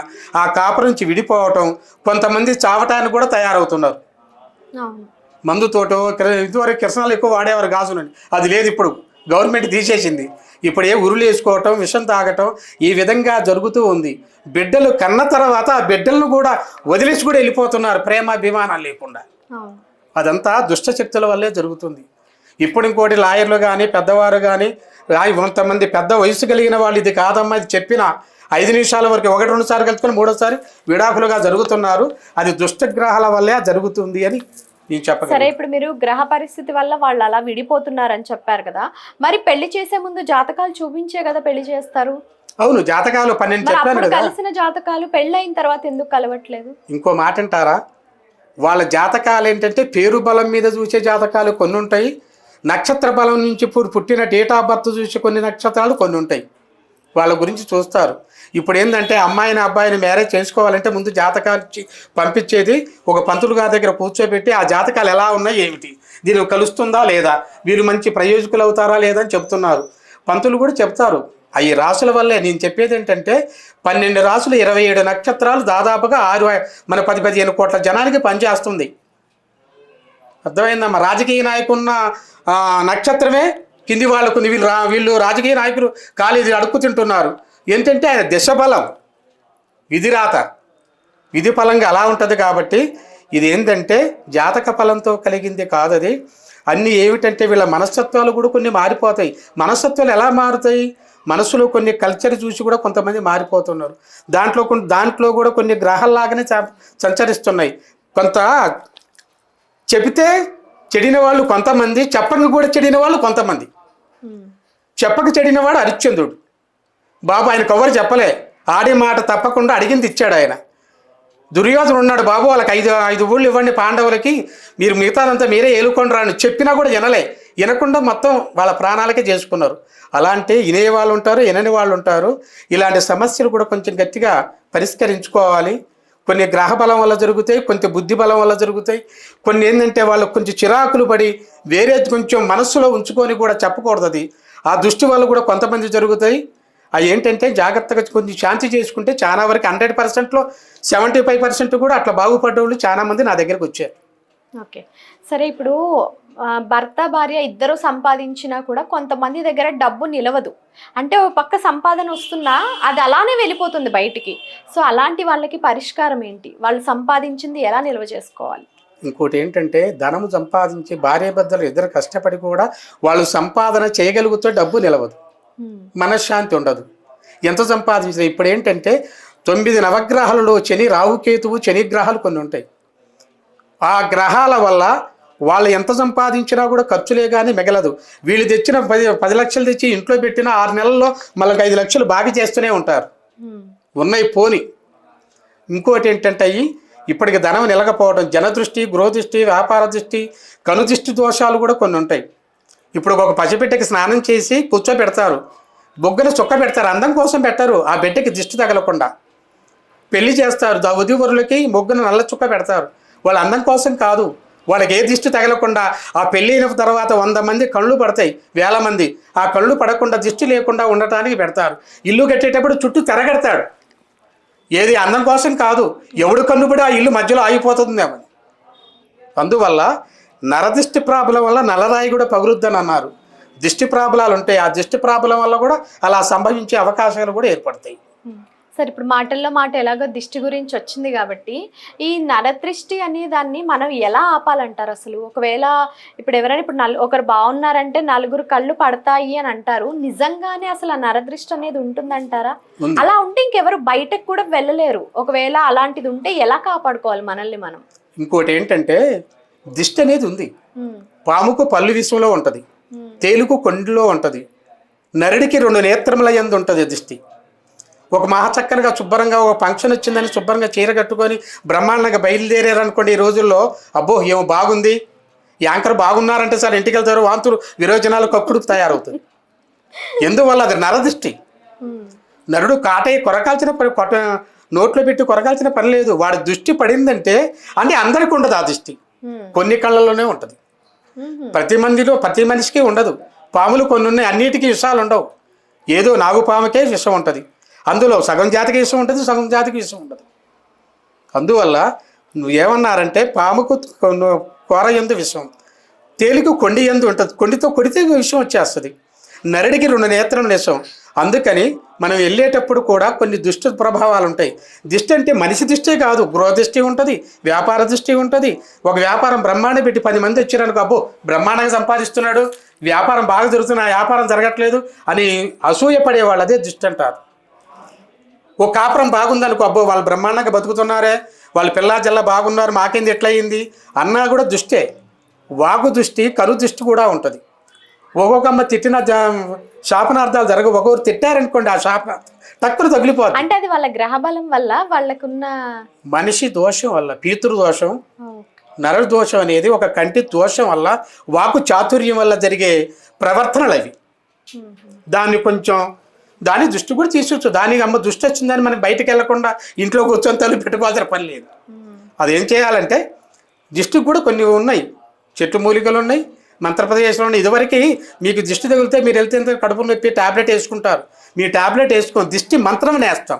ఆ కాపురం నుంచి విడిపోవటం, కొంతమంది చావటానికి కూడా తయారవుతున్నారు. మందుతోటో, ఇదివరకు కిరసనాలు ఎక్కువ వాడేవారు గాజులని, అది లేదు, ఇప్పుడు గవర్నమెంట్ తీసేసింది. ఇప్పుడు ఉరులు వేసుకోవటం, విషం తాగటం, ఈ విధంగా జరుగుతూ ఉంది. బిడ్డలు కన్న తర్వాత ఆ బిడ్డలను కూడా వదిలేసి కూడా వెళ్ళిపోతున్నారు, ప్రేమాభిమానాలు లేకుండా. అదంతా దుష్టశక్తుల వల్లే జరుగుతుంది. ఇప్పుడు ఇంకోటి లాయర్లు కానీ, పెద్దవారు కానీ, కొంతమంది పెద్ద వయసు కలిగిన వాళ్ళు ఇది కాదమ్మా ఇది చెప్పిన 5 నిమిషాల వరకు 1-2 సార్లు కలుపుకొని 3వ విడాకులుగా జరుగుతున్నారు. అది దుష్టగ్రహాల వల్లే జరుగుతుంది అని నేను చెప్పగలను. సరే, ఇప్పుడు మీరు గ్రహ పరిస్థితి వల్ల వాళ్ళు అలా విడిపోతున్నారని చెప్పారు కదా, మరి పెళ్లి చేసే ముందు జాతకాలు చూపించే కదా పెళ్లి చేస్తారు? అవును, జాతకాలు 12 చెప్పాను కదా. కలిసిన జాతకాలు పెళ్ళైన తర్వాత ఎందుకు కలవట్లేదు? ఇంకో మాట అంటారా, వాళ్ళ జాతకాలు ఏంటంటే పేరు బలం మీద చూసే జాతకాలు కొన్ని ఉంటాయి, నక్షత్ర బలం నుంచి పుట్టిన డేట్ ఆఫ్ బర్త్ చూసే కొన్ని నక్షత్రాలు కొన్ని ఉంటాయి, వాళ్ళ గురించి చూస్తారు. ఇప్పుడు ఏంటంటే అమ్మాయిని అబ్బాయిని మ్యారేజ్ చేసుకోవాలంటే ముందు జాతకాలు పంపించేది ఒక పంతులు గారి దగ్గర కూర్చోబెట్టి ఆ జాతకాలు ఎలా ఉన్నాయి ఏమిటి, దీనికి కలుస్తుందా లేదా, వీళ్ళు మంచి ప్రయోజకులు అవుతారా లేదా అని చెప్తున్నారు. పంతులు కూడా చెప్తారు. ఈ రాసుల వల్లే నేను చెప్పేది ఏంటంటే 12 రాసులు 27 నక్షత్రాలు దాదాపుగా 10-15 కోట్ల జనానికి పనిచేస్తుంది. అర్థమైందమ్మా? రాజకీయ నాయకున్న నక్షత్రమే కింది వాళ్ళకు వీళ్ళు రాజకీయ నాయకులు కాలేజీ అడుక్కు తింటున్నారు. ఏంటంటే ఆయన దిశబలం, విధిరాత, విధి ఫలంగా అలా ఉంటుంది. కాబట్టి ఇది ఏంటంటే జాతక ఫలంతో కలిగింది కాదు. అది అన్నీ ఏమిటంటే వీళ్ళ మనస్తత్వాలు కూడా కొన్ని మారిపోతాయి. మనస్తత్వాలు ఎలా మారుతాయి? మనసులో కొన్ని కల్చర్ చూసి కూడా కొంతమంది మారిపోతున్నారు. దాంట్లో కూడా కొన్ని గ్రహాల్లాగానే సంచరిస్తున్నాయి. కొంత చెబితే చెడిన వాళ్ళు కొంతమంది, చెప్పక కూడా చెడిన వాళ్ళు కొంతమంది. చెప్పక చెడినవాడు హరిశ్చంద్రుడు. బాబు ఆయన కవర్ చెప్పలే, ఆడే మాట తప్పకుండా అడిగింది ఇచ్చాడు ఆయన. దుర్యోధనుడు ఉన్నాడు, బాబు వాళ్ళకి ఐదు ఊళ్ళు ఇవ్వండి పాండవులకి, మీరు మిగతాదంతా మీరే ఏలుకొని రాని చెప్పినా కూడా వినకుండా మొత్తం వాళ్ళ ప్రాణాలకే చేసుకున్నారు. అలాంటి వినే వాళ్ళు ఉంటారు, వినని వాళ్ళు ఉంటారు. ఇలాంటి సమస్యలు కూడా కొంచెం గట్టిగా పరిష్కరించుకోవాలి. కొన్ని గ్రహ బలం వల్ల జరుగుతాయి, కొంత బుద్ధి బలం వల్ల జరుగుతాయి. కొన్ని ఏంటంటే వాళ్ళకు కొంచెం చిరాకులు పడి వేరే కొంచెం మనస్సులో ఉంచుకొని కూడా చెప్పకూడదు. అది ఆ దృష్టి వల్ల కూడా కొంతమంది జరుగుతాయి. అవి ఏంటంటే జాగ్రత్తగా కొంచెం శాంతి చేసుకుంటే చాలా వరకు 100%లో 75% కూడా అట్లా బాగుపడ్డోళ్ళు చాలామంది నా దగ్గరకు వచ్చారు. ఓకే, సరే. ఇప్పుడు భర్త భార్య ఇద్దరు సంపాదించినా కూడా కొంతమంది దగ్గర డబ్బు నిలవదు. అంటే ఒక పక్క సంపాదన వస్తున్నా అది అలానే వెళ్ళిపోతుంది బయటికి. సో అలాంటి వాళ్ళకి పరిష్కారం ఏంటి? వాళ్ళు సంపాదించింది ఎలా నిల్వ చేసుకోవాలి? ఇంకోటి ఏంటంటే ధనము సంపాదించి భార్యాభర్తలు ఇద్దరు కష్టపడి కూడా వాళ్ళు సంపాదన చేయగలిగితే డబ్బు నిలవదు, మనశ్శాంతి ఉండదు. ఎంత సంపాదించిన ఇప్పుడు ఏంటంటే 9 నవగ్రహాలలో శని, రాహుకేతువు, శని గ్రహాలు కొన్ని ఉంటాయి. ఆ గ్రహాల వల్ల వాళ్ళు ఎంత సంపాదించినా కూడా ఖర్చులే కానీ మిగలదు. వీళ్ళు తెచ్చిన 10 లక్షలు తెచ్చి ఇంట్లో పెట్టిన 6 నెలల్లో మళ్ళీ 5 లక్షలు బాగా చేస్తూనే ఉంటారు, ఉన్నాయి పోని. ఇంకోటి ఏంటంటే ఇప్పటికి ధనం నిలకపోవడం, జనదృష్టి, గృహదృష్టి, వ్యాపార దృష్టి, కనుదృష్టి దోషాలు కూడా కొన్ని ఉంటాయి. ఇప్పుడు ఒక పసిబిడ్డకి స్నానం చేసి కూర్చోబెడతారు, బొగ్గన చుక్క పెడతారు, అందం కోసం పెట్టరు, ఆ బిడ్డకి దిష్టి తగలకుండా. పెళ్లి చేస్తారు, వధూవరులకి మొగ్గున నల్ల చుక్క పెడతారు, వాళ్ళ అందం కోసం కాదు, వాళ్ళకి ఏ దిష్టి తగలకుండా. ఆ పెళ్ళి అయిన తర్వాత 100 మంది కళ్ళు పడతాయి, 1000 మంది, ఆ కళ్ళు పడకుండా దిష్టి లేకుండా ఉండటానికి పెడతారు. ఇల్లు కట్టేటప్పుడు చుట్టూ తెరగడతాడు, ఏది అందం కోసం కాదు, ఎవడు కన్నుబడి ఆ ఇల్లు మధ్యలో ఆగిపోతుందేమో. అందువల్ల నరదిష్టి ప్రాబ్లం వల్ల నల్లరాయి కూడా పగులుద్దని అన్నారు. దిష్టి ప్రాబ్లాలు ఉంటాయి, ఆ దిష్టి ప్రాబ్లం వల్ల కూడా అలా సంభవించే అవకాశాలు కూడా ఏర్పడతాయి. సరే, ఇప్పుడు మాటల్లో మాట ఎలాగో దిష్టి గురించి వచ్చింది కాబట్టి ఈ నరదృష్టి అనే దాన్ని మనం ఎలా ఆపాలంటారు అసలు? ఒకవేళ ఇప్పుడు ఎవరైనా ఇప్పుడు ఒకరు బాగున్నారంటే 4 కళ్ళు పడతాయి అని అంటారు, నిజంగానే అసలు ఆ నరదృష్టి అనేది ఉంటుందంటారా? అలా ఉంటే ఇంకెవరు బయటకు కూడా వెళ్ళలేరు. ఒకవేళ అలాంటిది ఉంటే ఎలా కాపాడుకోవాలి మనల్ని మనం? ఇంకోటి ఏంటంటే దిష్టి అనేది ఉంది. పాముకు పళ్ళు విషయంలో ఉంటుంది, తేలుకు కొండిలో ఉంటుంది, నరుడికి 2 నేత్రముల యందు ఉంటుంది దిష్టి. ఒక మహాచక్కనగా శుభ్రంగా ఒక ఫంక్షన్ వచ్చిందని శుభ్రంగా చీర కట్టుకొని బ్రహ్మాండంగా బయలుదేరారనుకోండి, ఈ రోజుల్లో అబ్బో ఏమో బాగుంది, యాంకర్ బాగున్నారంటే సార్ ఇంటికి వెళ్తారు, వాంతులు విరోచనాలు కక్కుడు తయారవుతుంది. ఎందువల్ల? అది నరదృష్టి. నరుడు కాటయ్య కొరకాల్సిన పని, నోట్లో పెట్టి కొరకాల్సిన పని లేదు. వాడి దృష్టి పడిందంటే అంటే అందరికీ ఉండదు ఆ దృష్టి, కొన్ని కళ్ళల్లోనే ఉంటుంది. ప్రతి మనిషికి ఉండదు. పాములు కొన్ని ఉన్నాయి, అన్నిటికీ విషాలు ఉండవు. ఏదో నాగుపాముకే విషం ఉంటుంది, అందులో సగం జాతికి విషం ఉంటుంది, సగం జాతికి విషం ఉండదు. అందువల్ల ఏమన్నారంటే పాముకు కూర యందు విషం, తేలికి కొండి యందు ఉంటుంది, కొండితో కొడితే విషం వచ్చేస్తుంది, నరుడికి 2 నేత్రం విషం. అందుకని మనం వెళ్ళేటప్పుడు కూడా కొన్ని దుష్ట ప్రభావాలు ఉంటాయి. దిష్టి అంటే మనిషి దృష్టి కాదు, గృహదృష్టి ఉంటుంది, వ్యాపార దృష్టి ఉంటుంది. ఒక వ్యాపారం బ్రహ్మాండం పెట్టి 10 మంది వచ్చారనుకో, అబ్బో బ్రహ్మాండంగా సంపాదిస్తున్నాడు, వ్యాపారం బాగా జరుగుతున్నా, వ్యాపారం జరగట్లేదు అని అసూయపడేవాళ్ళు, అదే దృష్టి అంటారు. ఓ కాపురం బాగుందనుకో, అబ్బో వాళ్ళు బ్రహ్మాండంగా బతుకుతున్నారే, వాళ్ళు పిల్లా జల్లా బాగున్నారు, మాకేంది ఎట్లయింది అన్నా కూడా దృష్టే. వాగు దృష్టి, కను దృష్టి కూడా ఉంటుంది. ఒక్కొక్కమ్మ తిట్టిన శాపనార్థాలు జరగవు, ఒక్కొక్కరు తిట్టారనుకోండి, ఆ శాపనార్థం టక్కున తగిలిపోతుంది. అంటే అది వాళ్ళ గ్రహబలం వల్ల, వాళ్ళకున్న మనిషి దోషం వల్ల, పితృదోషం, నర దోషం అనేది ఒక కంటి దోషం వల్ల, వాకు చాతుర్యం వల్ల జరిగే ప్రవర్తనలు అవి. దాని దృష్టి కూడా తీసుకోవచ్చు. దానికి అమ్మ దృష్టి వచ్చిందని మనం బయటకు వెళ్లకుండా ఇంట్లో కూర్చొని తలుపు పెట్టుకోవాల్సిన పని లేదు. అదేం చేయాలంటే దృష్టికి కూడా కొన్ని ఉన్నాయి, చెట్టు మూలికలు ఉన్నాయి, మంత్రప్రదేశాలు ఉన్నాయి. ఇదివరకు మీకు దిష్టి తగిలితే మీరు వెళ్తే కడుపు నొప్పి ట్యాబ్లెట్ వేసుకుంటారు. మీ ట్యాబ్లెట్ వేసుకొని దిష్టి మంత్రం వేస్తాం.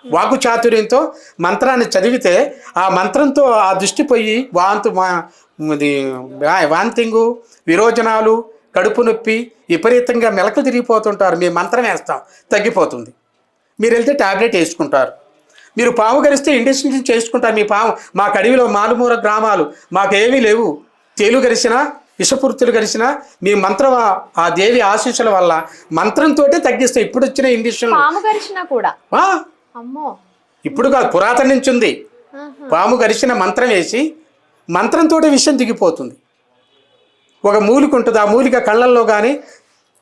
వాకు చాతుర్యంతో మంత్రాన్ని చదివితే ఆ మంత్రంతో ఆ దృష్టి పోయి వాంతింగు, విరోచనాలు, కడుపు నొప్పి, విపరీతంగా మెలకలు తిరిగిపోతుంటారు. మీ మంత్రం వేస్తాం, తగ్గిపోతుంది. మీరు వెళ్తే ట్యాబ్లెట్ వేసుకుంటారు. మీరు పాము గరిస్తే ఇంజెక్షన్ చేసుకుంటారు. మీ పాము, మాకు అడవిలో మారుమూల గ్రామాలు, మాకేమీ లేవు, తేలు గరిసినా విషపూర్తులు కలిసిన మీ మంత్రం ఆ దేవి ఆశీస్సుల వల్ల మంత్రంతో తగ్గిస్తాయి. ఇప్పుడు వచ్చిన ఇండిషన్ పాము గరిచినా కూడా అమ్మో ఇప్పుడు కాదు, పురాతన నుంచి ఉంది. పాము గరిచిన మంత్రం వేసి మంత్రంతో విషయం దిగిపోతుంది. ఒక మూలిక ఉంటుంది, ఆ మూలిక కళ్ళల్లో కానీ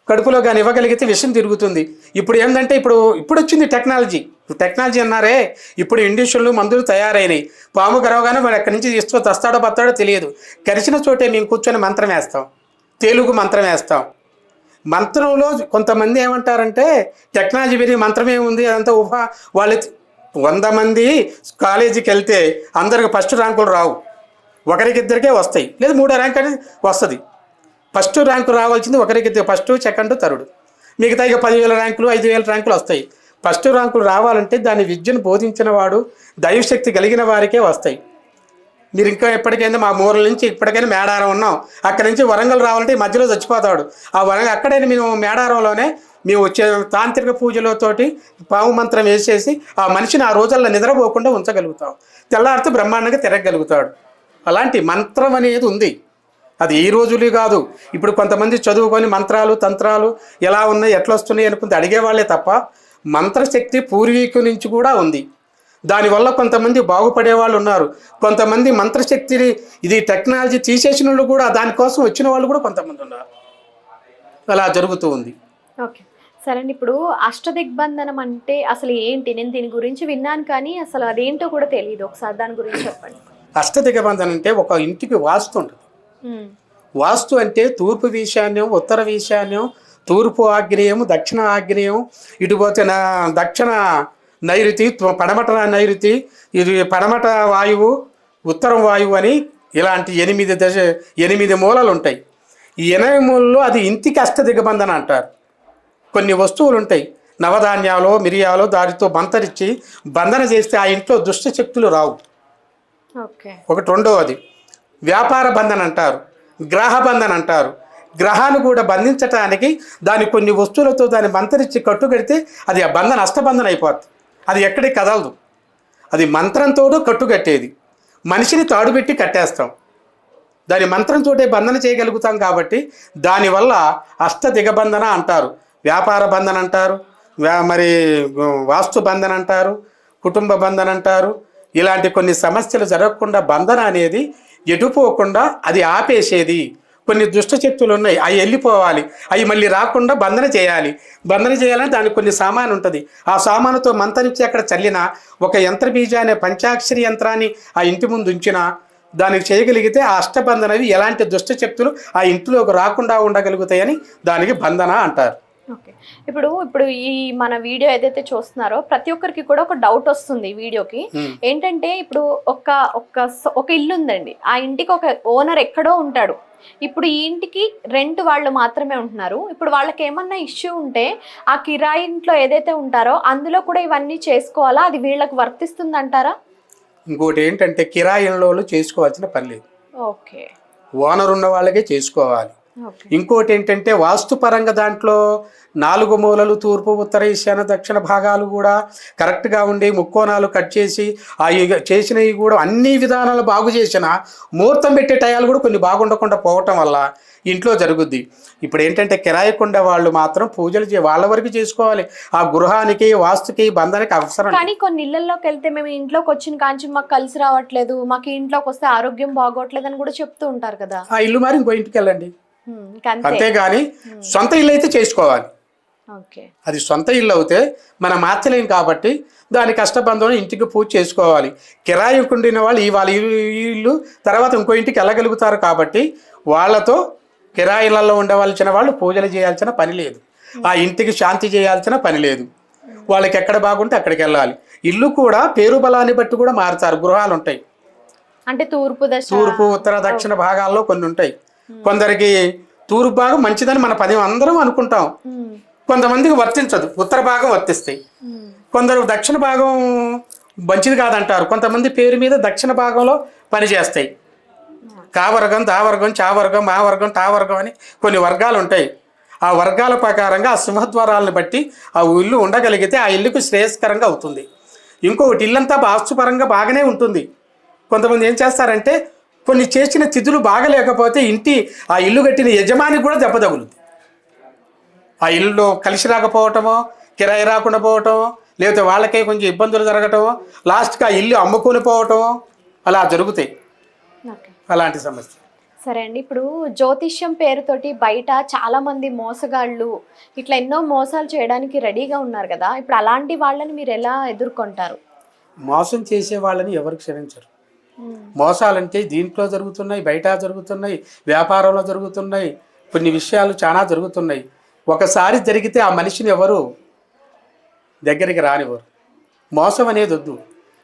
కడుపులో కానీ ఇవ్వగలిగితే విషం తిరుగుతుంది. ఇప్పుడు ఏంటంటే ఇప్పుడు వచ్చింది టెక్నాలజీ అన్నారే, ఇప్పుడు ఇండిషన్లు మందులు తయారైనాయి. పాము గరవగానే వాడు ఎక్కడి నుంచి తస్తాడో పత్తాడో తెలియదు. కరిచిన చోటే మేము కూర్చొని మంత్రం వేస్తాం, తెలుగు మంత్రం వేస్తాం. మంత్రంలో కొంతమంది ఏమంటారంటే టెక్నాలజీ పెరిగి మంత్రం ఏముంది అదంతా వాళ్ళు 100 మంది కాలేజీకి వెళ్తే అందరికి ఫస్ట్ ర్యాంకులు రావు, ఒకరికిద్దరికే వస్తాయి, లేదా 3వ ర్యాంక్ అనేది వస్తుంది. ఫస్ట్ ర్యాంకు రావాల్సింది ఒకరికిద్దరు, ఫస్ట్ సెకండ్ థర్డ్. మిగతా ఇక 10,000 ర్యాంకులు 5,000 ర్యాంకులు వస్తాయి. ఫస్ట్ ర్యాంకులు రావాలంటే దాని విద్యను బోధించిన వాడు దైవశక్తి కలిగిన వారికే వస్తాయి. మీరు ఇంకా ఎప్పటికైనా మా మూరల నుంచి ఇప్పటికైనా మేడారం ఉన్నాం, అక్కడి నుంచి వరంగల్ రావాలంటే మధ్యలో చచ్చిపోతాడు. ఆ వరంగల్ అక్కడైనా మేము మేడారంలోనే మేము వచ్చే తాంత్రిక పూజలతోటి పాము మంత్రం వేసేసి ఆ మనిషిని ఆ రోజుల్లో నిద్రపోకుండా ఉంచగలుగుతాం. తెల్లారితే బ్రహ్మాండంగా తిరగలుగుతాడు. అలాంటి మంత్రం అనేది ఉంది. అది ఈ రోజులు కాదు. ఇప్పుడు కొంతమంది చదువుకొని మంత్రాలు తంత్రాలు ఎలా ఉన్నాయి ఎట్లా వస్తున్నాయి అనుకుంటే అడిగేవాళ్ళే తప్ప మంత్రశక్తి పూర్వీకుల నుంచి కూడా ఉంది. దానివల్ల కొంతమంది బాగుపడే వాళ్ళు ఉన్నారు. కొంతమంది మంత్రశక్తిని ఇది టెక్నాలజీ తీసేసిన వాళ్ళు కూడా దానికోసం వచ్చిన వాళ్ళు కూడా కొంతమంది ఉన్నారు. అలా జరుగుతూ ఉంది. ఓకే సరే అండి. ఇప్పుడు అష్టదిగ్బంధనం అంటే అసలు ఏంటి? నేను దీని గురించి విన్నాను కానీ అసలు అదేంటో కూడా తెలియదు. ఒకసారి దాని గురించి చెప్పండి. అష్టదిగ్బంధనం అంటే ఒక ఇంటికి వాస్తు ఉంటుంది. వాస్తు అంటే తూర్పు ఈశాన్యం, ఉత్తర ఈశాన్యం, తూర్పు ఆగ్నేయం, దక్షిణ ఆగ్నేయం, ఇటుపోతే దక్షిణ నైరుతి, పడమట నైరుతి, ఇది పడమట వాయువు, ఉత్తరం వాయువు అని ఇలాంటి 8 మూలలు ఉంటాయి. ఈ 8 మూలలో అది ఇంటికి అష్టదిగ్బంధన అంటారు. కొన్ని వస్తువులు ఉంటాయి, నవధాన్యాలు మిరియాలు, దానితో బంతరించి బంధన చేస్తే ఆ ఇంట్లో దుష్ట శక్తులు రావు. ఒకటి. రెండవది వ్యాపార బంధన అంటారు, గ్రహ బంధన అంటారు. గ్రహాన్ని కూడా బంధించటానికి దాని కొన్ని వస్తువులతో దాన్ని మంత్రించి కట్టుకడితే అది ఆ బంధన అష్టబంధన అయిపోతుంది. అది ఎక్కడికి కదలదు. అది మంత్రంతో కట్టుకట్టేది. మనిషిని తాడుపెట్టి కట్టేస్తాం, దాని మంత్రంతో బంధన చేయగలుగుతాం. కాబట్టి దానివల్ల అష్ట దిగబంధన అంటారు, వ్యాపార బంధన అంటారు, మరి వాస్తు బంధన అంటారు, కుటుంబ బంధన అంటారు. ఇలాంటి కొన్ని సమస్యలు జరగకుండా బంధన అనేది ఎటుపోకుండా అది ఆపేసేది. కొన్ని దుష్ట శక్తులు ఉన్నాయి, అవి వెళ్ళిపోవాలి, అవి మళ్ళీ రాకుండా బంధన చేయాలి. బంధన చేయాలంటే దానికి కొన్ని సామాను ఉంటుంది. ఆ సామానుతో మంత్రించి అక్కడ చల్లిన ఒక యంత్రబీజ అనే పంచాక్షరి యంత్రాన్ని ఆ ఇంటి ముందు ఉంచిన దానికి చేయగలిగితే ఆ అష్టబంధనవి ఎలాంటి దుష్ట శక్తులు ఆ ఇంటిలోకి రాకుండా ఉండగలుగుతాయని దానికి బంధన అంటారు. ఓకే. ఇప్పుడు ఈ మన వీడియో ఏదైతే చూస్తున్నారో ప్రతి ఒక్కరికి కూడా ఒక డౌట్ వస్తుంది ఈ వీడియోకి. ఏంటంటే ఇప్పుడు ఒక ఇల్లు ఉందండి, ఆ ఇంటికి ఒక ఓనర్ ఎక్కడో ఉంటాడు. ఇప్పుడు ఈ ఇంటికి రెంట్ వాళ్ళు మాత్రమే ఉంటున్నారు. ఇప్పుడు వాళ్ళకి ఏమన్నా ఇష్యూ ఉంటే ఆ కిరాయి ఇంట్లో ఏదైతే ఉంటారో అందులో కూడా ఇవన్నీ చేసుకోవాలా? అది వీళ్ళకి వర్తిస్తుంది అంటారా? ఇంకోటి ఏంటంటే కిరాయిలో చేసుకోవాల్సిన పని లేదు. ఓకే. ఓనర్ ఉన్న వాళ్ళకే చేసుకోవాలి. ఇంకోటి ఏంటంటే వాస్తుపరంగా దాంట్లో 4 మూలలు తూర్పు ఉత్తర ఈశాన్య దక్షిణ భాగాలు కూడా కరెక్ట్గా ఉండి ముక్కోణాలు కట్ చేసి చేసినవి కూడా అన్ని విధానాలు బాగు చేసిన ముహూర్తం పెట్టే టయాలు కూడా కొన్ని బాగుండకుండా పోవటం వల్ల ఇంట్లో జరుగుద్ది. ఇప్పుడు ఏంటంటే కిరాయికుండే వాళ్ళు మాత్రం పూజలు వాళ్ళ వరకు చేసుకోవాలి. ఆ గృహానికి వాస్తుకి బంధానికి అవసరం. కానీ కొన్ని ఇళ్లలోకి వెళ్తే మేము ఇంట్లోకి వచ్చిన కాంచి మాకు కలిసి రావట్లేదు, మాకు ఇంట్లోకి వస్తే ఆరోగ్యం బాగోట్లేదు అని కూడా చెప్తూ ఉంటారు కదా. ఆ ఇల్లు మరి ఇంకో ఇంటికి వెళ్ళండి, అంతేగాని సొంత ఇల్లు అయితే చేసుకోవాలి. అది సొంత ఇల్లు అయితే మనం మార్చలేం కాబట్టి దాని కష్టబంధం ఇంటికి పూజ చేసుకోవాలి. కిరాయికి ఉండిన వాళ్ళు వాళ్ళ ఇల్లు తర్వాత ఇంకో ఇంటికి వెళ్ళగలుగుతారు కాబట్టి వాళ్ళతో కిరాయిలలో ఉండవలసిన వాళ్ళు పూజలు చేయాల్సిన పని లేదు, ఆ ఇంటికి శాంతి చేయాల్సిన పని లేదు. వాళ్ళకి ఎక్కడ బాగుంటే అక్కడికి వెళ్ళాలి. ఇల్లు కూడా పేరు బలాన్ని బట్టి కూడా మారుతారు. గృహాలు ఉంటాయి, అంటే తూర్పు ఉత్తర దక్షిణ భాగాల్లో కొన్ని ఉంటాయి. కొందరికి తూర్పు భాగం మంచిదని మన అందరం అనుకుంటాం, కొంతమందికి వర్తించదు, ఉత్తర భాగం వర్తిస్తాయి. కొందరు దక్షిణ భాగం మంచిది కాదంటారు, కొంతమంది పేరు మీద దక్షిణ భాగంలో పనిచేస్తాయి. కావర్గం, దావర్గం, చావర్గం, మావర్గం, టావర్గం అని కొన్ని వర్గాలు ఉంటాయి. ఆ వర్గాల ప్రకారంగా ఆ సింహద్వారాలను బట్టి ఆ ఇల్లు ఉండగలిగితే ఆ ఇల్లుకు శ్రేయస్కరంగా అవుతుంది. ఇంకొకటి ఇల్లంతా వాస్తుపరంగా బాగానే ఉంటుంది. కొంతమంది ఏం చేస్తారంటే కొన్ని చేసిన తిథులు బాగలేకపోతే ఆ ఇల్లు కట్టిన యజమానికి కూడా దెబ్బ తగులుద్ది. ఆ ఇల్లు కలిసి రాకపోవటమో, కిరాయి రాకుండా పోవటమో, లేకపోతే వాళ్ళకే కొంచెం ఇబ్బందులు జరగటమో, లాస్ట్కి ఆ ఇల్లు అమ్ముకొని పోవటమో అలా జరుగుతాయి అలాంటి సమస్య. సరే అండి, ఇప్పుడు జ్యోతిష్యం పేరుతోటి బయట చాలా మంది మోసగాళ్ళు ఇట్లా ఎన్నో మోసాలు చేయడానికి రెడీగా ఉన్నారు కదా, ఇప్పుడు అలాంటి వాళ్ళని మీరు ఎలా ఎదుర్కొంటారు? మోసం చేసే వాళ్ళని ఎవరు క్షమించరు. మోసాలంటే దీంట్లో జరుగుతున్నాయి, బయట జరుగుతున్నాయి, వ్యాపారంలో జరుగుతున్నాయి, కొన్ని విషయాలు చాలా జరుగుతున్నాయి. ఒకసారి జరిగితే ఆ మనిషిని ఎవరు దగ్గరికి రానివ్వరు. మోసం అనేది వద్దు.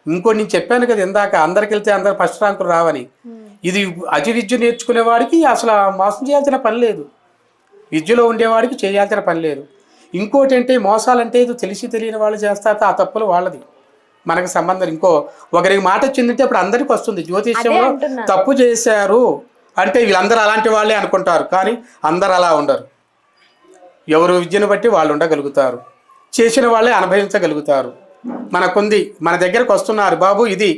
ఇంకోటి నేను చెప్పాను కదా ఇందాక, అందరికి వెళ్తే అందరు ఫస్ట్ ర్యాంకులు రావని. ఇది అతి విద్య నేర్చుకునే వాడికి అసలు మోసం చేయాల్సిన పని లేదు, విద్యలో ఉండేవాడికి చేయాల్సిన పని లేదు. ఇంకోటి అంటే మోసాలంటే ఇది తెలిసి తెలియని వాళ్ళు చేస్తారు, ఆ తప్పులు వాళ్ళది, మనకు సంబంధం. ఒకరికి మాట వచ్చిందంటే అప్పుడు అందరికి వస్తుంది. జ్యోతిష్యంలో తప్పు చేశారు అంటే వీళ్ళందరూ అలాంటి వాళ్ళే అనుకుంటారు, కానీ అందరు అలా ఉండరు. ఎవరు విద్యను బట్టి వాళ్ళు ఉండగలుగుతారు, చేసిన వాళ్ళే అనుభవించగలుగుతారు. మనకుంది, మన దగ్గరకు వస్తున్నారు, బాబు ఇది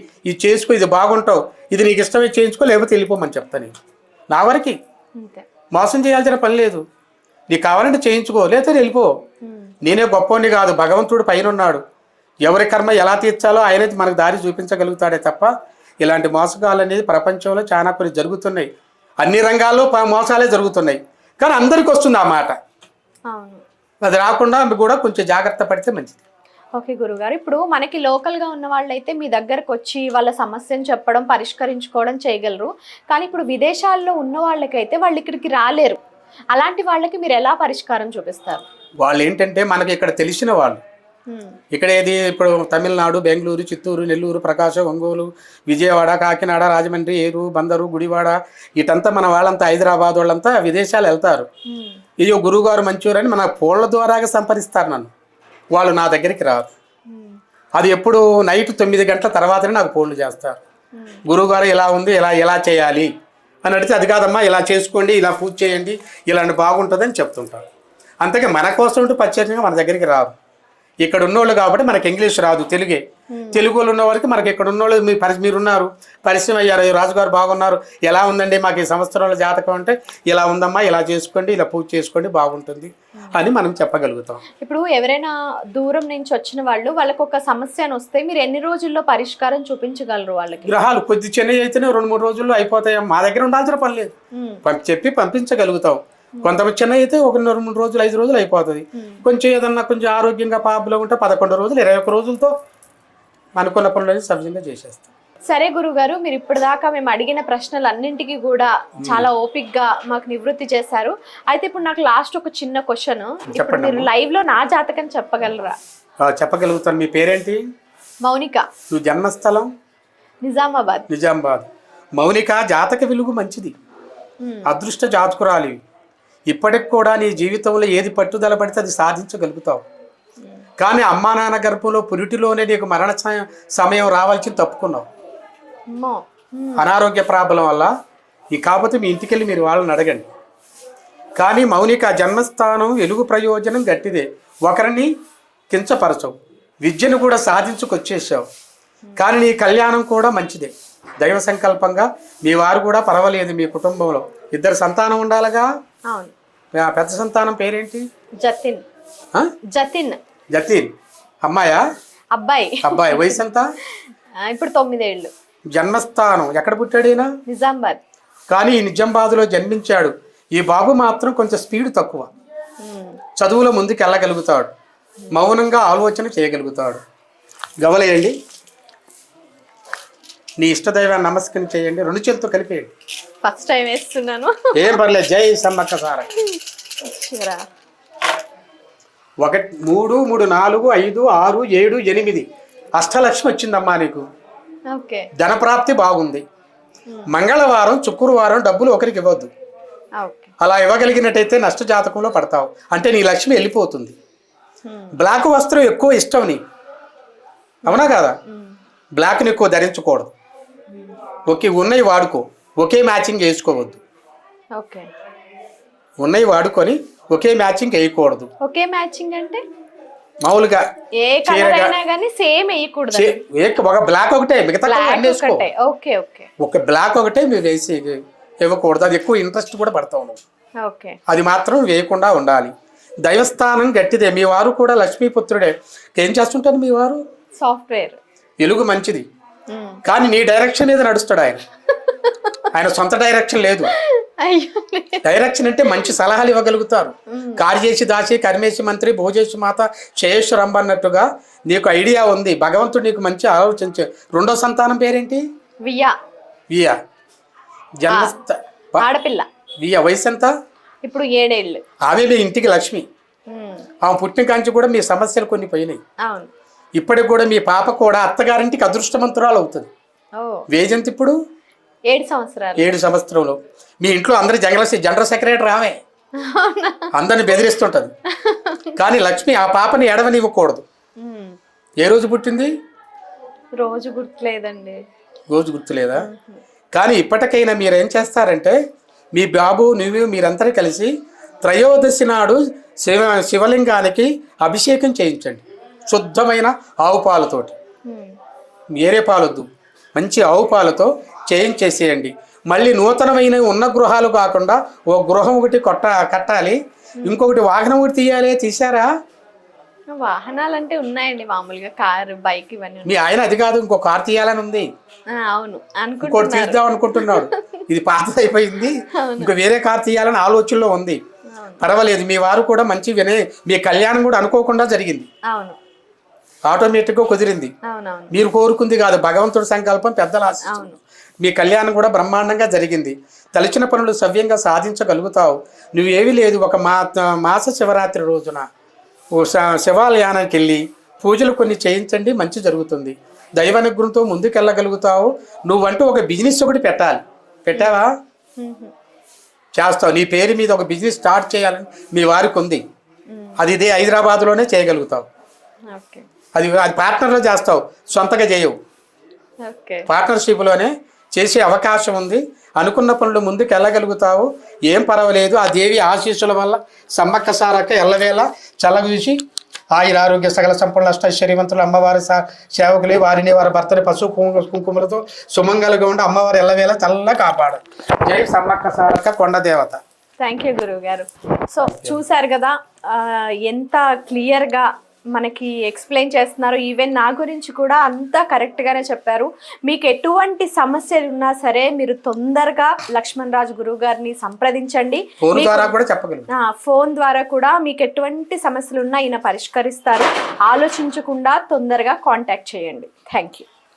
చేసుకో, ఇది బాగుంటావు, ఇది నీకు ఇష్టమే చేయించుకో, లేకపోతే వెళ్ళిపోమని చెప్తాను. నా వరకు మోసం చేయాల్సిన పని లేదు. నీకు కావాలంటే చేయించుకో, లేకపోతే వెళ్ళిపో. నేనే గొప్పవాడిని కాదు, భగవంతుడు పైన ఉన్నాడు. ఎవరి కర్మ ఎలా తీర్చాలో ఆయన మనకు దారి చూపించగలుగుతాడే తప్ప ఇలాంటి మోసగాలు అనేది ప్రపంచంలో చాలా కొన్ని జరుగుతున్నాయి. అన్ని రంగాల్లో మోసాలే జరుగుతున్నాయి, కానీ అందరికి వస్తుంది ఆ మాట. అది రాకుండా కూడా కొంచెం జాగ్రత్త పడితే మంచిది. ఓకే గురుగారు, ఇప్పుడు మనకి లోకల్గా ఉన్న వాళ్ళైతే మీ దగ్గరకు వచ్చి వాళ్ళ సమస్యను చెప్పడం, పరిష్కరించుకోవడం చేయగలరు. కానీ ఇప్పుడు విదేశాల్లో ఉన్న వాళ్ళకైతే వాళ్ళు ఇక్కడికి రాలేరు. అలాంటి వాళ్ళకి మీరు ఎలా పరిష్కారం చూపిస్తారు? వాళ్ళు ఏంటంటే మనకి ఇక్కడ తెలిసిన వాళ్ళు, ఇక్కడ ఏది ఇప్పుడు తమిళనాడు, బెంగళూరు, చిత్తూరు, నెల్లూరు, ప్రకాశం, ఒంగోలు, విజయవాడ, కాకినాడ, రాజమండ్రి, ఏరు, బందరు, గుడివాడ, ఇటంతా మన వాళ్ళంతా హైదరాబాద్ వాళ్ళంతా విదేశాలు వెళ్తారు. ఇది గురువుగారు మంచూరని మన ఫోన్ల ద్వారాగా సంపాదిస్తారు నన్ను. వాళ్ళు నా దగ్గరికి రారు. అది ఎప్పుడు నైట్ 9 గంటల తర్వాతనే నాకు ఫోన్లు చేస్తారు. గురువుగారు ఇలా ఉంది, ఎలా చేయాలి అని అడిగితే, అది కాదమ్మా ఇలా చేసుకోండి, ఇలా పూజ చేయండి, ఇలాంటి బాగుంటుందని చెప్తుంటారు. అంతకే మన కోసం ఉంటూ ప్రత్యేకంగా మన దగ్గరికి రారు. ఇక్కడ ఉన్నోళ్ళు కాబట్టి మనకి ఇంగ్లీష్ రాదు, తెలుగే. తెలుగు వాళ్ళు ఉన్న వారికి మనకి ఇక్కడ ఉన్నోళ్ళు మీరున్నారు, పరిచయం అయ్యారు, రాజుగారు బాగున్నారు, ఎలా ఉందండి మాకు ఈ సంవత్సరంలో జాతకం అంటే, ఇలా ఉందమ్మా, ఇలా చేసుకోండి, ఇలా పూజ చేసుకోండి, బాగుంటుంది అని మనం చెప్పగలుగుతాం. ఇప్పుడు ఎవరైనా దూరం నుంచి వచ్చిన వాళ్ళకి ఒక సమస్య అని వస్తే మీరు ఎన్ని రోజుల్లో పరిష్కారం చూపించగలరు వాళ్ళకి? గ్రహాలు కొద్ది చెన్నై అయితేనే 2-3 రోజుల్లో అయిపోతాయి. మా దగ్గర ఉండాల్సిన పని లేదు, చెప్పి పంపించగలుగుతాం. కొంతమంది చెన్నై అయితే 1-2 రోజులు, 5 రోజులు అయిపోతుంది. కొంచెం ఏదన్నా కొంచెం ఆరోగ్యంగా పాపలో ఉంటే 11 రోజులు, 21 రోజులతో అనుకున్న పనులని సవ్యంగా చేసేస్తాం. సరే గురుగారు, మీరు ఇప్పటిదాకా మేము అడిగిన ప్రశ్నలన్నింటికి కూడా చాలా ఓపిక్గా మాకు నివృత్తి చేశారు. అయితే ఇప్పుడు నాకు లాస్ట్ ఒక చిన్న క్వశ్చన్, ఇప్పుడు మీరు లైవ్ లో నా జాతకం చెప్పగలరా? చెప్పగలుగుతాను. మీ పేరేంటి? మౌనిక. నువ్వు జన్మస్థలం? నిజామాబాద్. మౌనిక, జాతక వెలుగు మంచిది, అదృష్ట జాతకురాలి. ఇప్పటికి కూడా నీ జీవితంలో ఏది పట్టుదల పడితే అది సాధించగలుగుతావు. కానీ అమ్మా నాన్న గర్భంలో పురిటిలోనే నీకు మరణ సమయం రావాల్సి తప్పుకున్నావు. అనారోగ్య ప్రాబ్లం వల్ల. కాకపోతే మీ ఇంటికి వెళ్ళి మీరు వాళ్ళని అడగండి. కానీ మౌనిక, జన్మస్థానం వెలుగు ప్రయోజనం గట్టిదే. ఒకరిని కించపరచవు, విద్యను కూడా సాధించుకొచ్చేసావు. కానీ నీ కళ్యాణం కూడా మంచిదే, దైవ సంకల్పంగా. మీ వారు కూడా పర్వాలేదు. మీ కుటుంబంలో 2 సంతానం ఉండాలిగా. పెద్ద సంతానం పేరేంటి? జతిన్. అమ్మాయా? అబ్బాయి. వయసు ఎంత? ఇప్పుడు 9 ఏళ్ళు. జన్మస్థానం ఎక్కడ పుట్టాడైనా? నిజామాబాద్. కానీ నిజామాబాద్లో జన్మించాడు. ఈ బాబు మాత్రం కొంచెం స్పీడ్ తక్కువ, చదువులో ముందుకు వెళ్ళగలుగుతాడు, మౌనంగా ఆలోచన చేయగలుగుతాడు. గవలేయండి, నీ ఇష్టదైవాన్ని నమస్కారం చేయండి, 2 చేతులతో కలిపేయండి. ఫస్ట్ టైం వేస్తున్నాను. ఏం పర్లేదు. జై సమ్మక్క సార. 1 3 3 4 5 6 7 8 అష్టలక్ష్మి వచ్చిందమ్మా నీకు. ధనప్రాప్తి బాగుంది. మంగళవారం, శుక్రవారం డబ్బులు ఒకరికి ఇవ్వద్దు. అలా ఇవ్వగలిగినట్టయితే నష్ట జాతకంలో పడతావు, అంటే నీ లక్ష్మి వెళ్ళిపోతుంది. బ్లాక్ వస్త్రం ఎక్కువ ఇష్టం నీ, అవునా కదా? బ్లాక్ని ఎక్కువ ధరించకూడదు. ఉన్నవి వాడుకో, ఒకే మ్యాచింగ్ వేసుకోవద్దు. ఉన్నవి వాడుకొని ఒకే మ్యాచింగ్ వేయకూడదు. ఒకే మ్యాచింగ్ అంటే మామూలుగా ఏ కలర్ అయినా కానీ సేమ్ వేయకూడదు. ఒక బ్లాక్ ఒకటే, మిగతా కలర్ అన్నీ వేసుకో. Okay okay. ఒక బ్లాక్ ఒకటే మీరు వేసి ఇవ్వకూడదు, అది ఎక్కువ ఇంట్రెస్ట్ కూడా పడతావు నువ్వు. ఓకే. అది మాత్రం వేయకుండా ఉండాలి. దైవస్థానం గట్టిదే. మీ వారు కూడా లక్ష్మీపుత్రుడే. ఏం చేస్తుంటారు మీ వారు? సాఫ్ట్వేర్. ఎలుగు మంచిది, కానీ నీ డైరెక్షన్ మీద నడుస్తాడు ఆయన. ఆయన సొంత డైరెక్షన్ లేదు. డైరెక్షన్ అంటే మంచి సలహాలు ఇవ్వగలుగుతారు. కార్యేసి దాసి కర్మేసి మంత్రి భోజేసి మాత శ్రేయస్సు రంభ అన్నట్టుగా నీకు ఐడియా ఉంది. భగవంతుడు నీకు మంచి ఆలోచించే. రెండో సంతానం పేరేంటి? వియా. వియా. జన్మ ఆడపిల్ల. వియా వయసు ఎంత? ఇప్పుడు 7 ఏళ్ళు. ఆమె మీ ఇంటికి లక్ష్మి. ఆమె పుట్టిన కాంచి కూడా మీ సమస్యలు కొన్ని పోయినాయి. ఇప్పటికి కూడా మీ పాప కూడా అత్తగారింటికి అదృష్టవంతురాలు అవుతుంది. వేజంతి ఇప్పుడు 7 సంవత్సరాలు. 7 సంవత్సరంలో మీ ఇంట్లో అందరి జనరల్ సెక్రటరీ ఆమె. అందరిని బెదిరిస్తుంటది. కానీ లక్ష్మి ఆ పాపని ఎడవనివ్వకూడదు. ఏ రోజు పుట్టింది? రోజు గుర్తులేదండి. రోజు గుర్తులేదా? కానీ ఇప్పటికైనా మీరు ఏం చేస్తారంటే, మీ బాబు నువ్వు మీరందరూ కలిసి త్రయోదశి నాడు శివలింగానికి అభిషేకం చేయించండి. శుద్ధమైన ఆవు పాలతోటి, వేరే పాలొద్దు, మంచి ఆవు పాలతో చేయించేసేయండి. మళ్ళీ నూతనమైన ఉన్న గృహాలు కాకుండా ఓ గృహం ఒకటి కట్టాలి, ఇంకొకటి వాహనం ఒకటి తీయాలి. తీసారా? వాహనాలు అంటే ఉన్నాయండి, మామూలుగా కారు బైక్ ఇవన్నీ. మీ ఆయన అది కాదు, ఇంకో కారు తీయాలని ఉంది. అవును, ఇంకోటి తీద్దాం అనుకుంటున్నాడు. ఇది పాతది అయిపోయింది, ఇంకో వేరే కారు తీయాలని ఆలోచనలో ఉంది. పర్వాలేదు, మీ వారు కూడా మంచి మీ కళ్యాణం కూడా అనుకోకుండా జరిగింది. అవును, ఆటోమేటిక్గా కుదిరింది. మీరు కోరుకుంది కాదు, భగవంతుడి సంకల్పం, పెద్దల ఆశ. మీ కళ్యాణం కూడా బ్రహ్మాండంగా జరిగింది. తలచిన పనులు సవ్యంగా సాధించగలుగుతావు. నువ్వేవి లేదు, ఒక మాస శివరాత్రి రోజున ఓ శివాలయానికి వెళ్ళి పూజలు కొన్ని చేయించండి, మంచి జరుగుతుంది. దైవానుగ్రహంతో ముందుకెళ్ళగలుగుతావు. నువ్వంటూ ఒక బిజినెస్ ఒకటి పెట్టాలి. పెట్టావా? చేస్తావు. నీ పేరు మీద ఒక బిజినెస్ స్టార్ట్ చేయాలని మీ వారికి ఉంది. అది ఇదే హైదరాబాద్లోనే చేయగలుగుతావు. అది పార్ట్నర్లో చేస్తావు, సొంతగా చేయవు. పార్ట్నర్షిప్లోనే చేసే అవకాశం ఉంది. అనుకున్న పనులు ముందుకు వెళ్ళగలుగుతావు. ఏం పర్వాలేదు. ఆ దేవి ఆశీస్సుల వల్ల సమ్మక్క సారక్క ఎల్లవేళ చల్లగూసి ఆయురారోగ్య సకల సంపూర్ణ అష్టైశ్వర్యవంతులు అమ్మవారి సేవకులే, వారిని వారి భర్తని పసుపు కుంకుమలతో సుమంగలుగా ఉండి అమ్మవారి ఎల్లవేళ చల్ల కాపాడు. జై సమ్మక్క సారక్క కొండ దేవత. థ్యాంక్ యూ గురువు గారు. సో చూసారు కదా ఎంత క్లియర్గా మనకి ఎక్స్ప్లెయిన్ చేస్తున్నారు. ఈవెన్ నా గురించి కూడా అంతా కరెక్ట్గానే చెప్పారు. మీకు ఎటువంటి సమస్యలు ఉన్నా సరే మీరు తొందరగా లక్ష్మణ్ రాజు గురువు గారిని సంప్రదించండి. ఫోన్ ద్వారా కూడా మీకు ఎటువంటి సమస్యలు ఉన్నా ఈయన పరిష్కరిస్తారు. ఆలోచించకుండా తొందరగా కాంటాక్ట్ చేయండి. Thank you.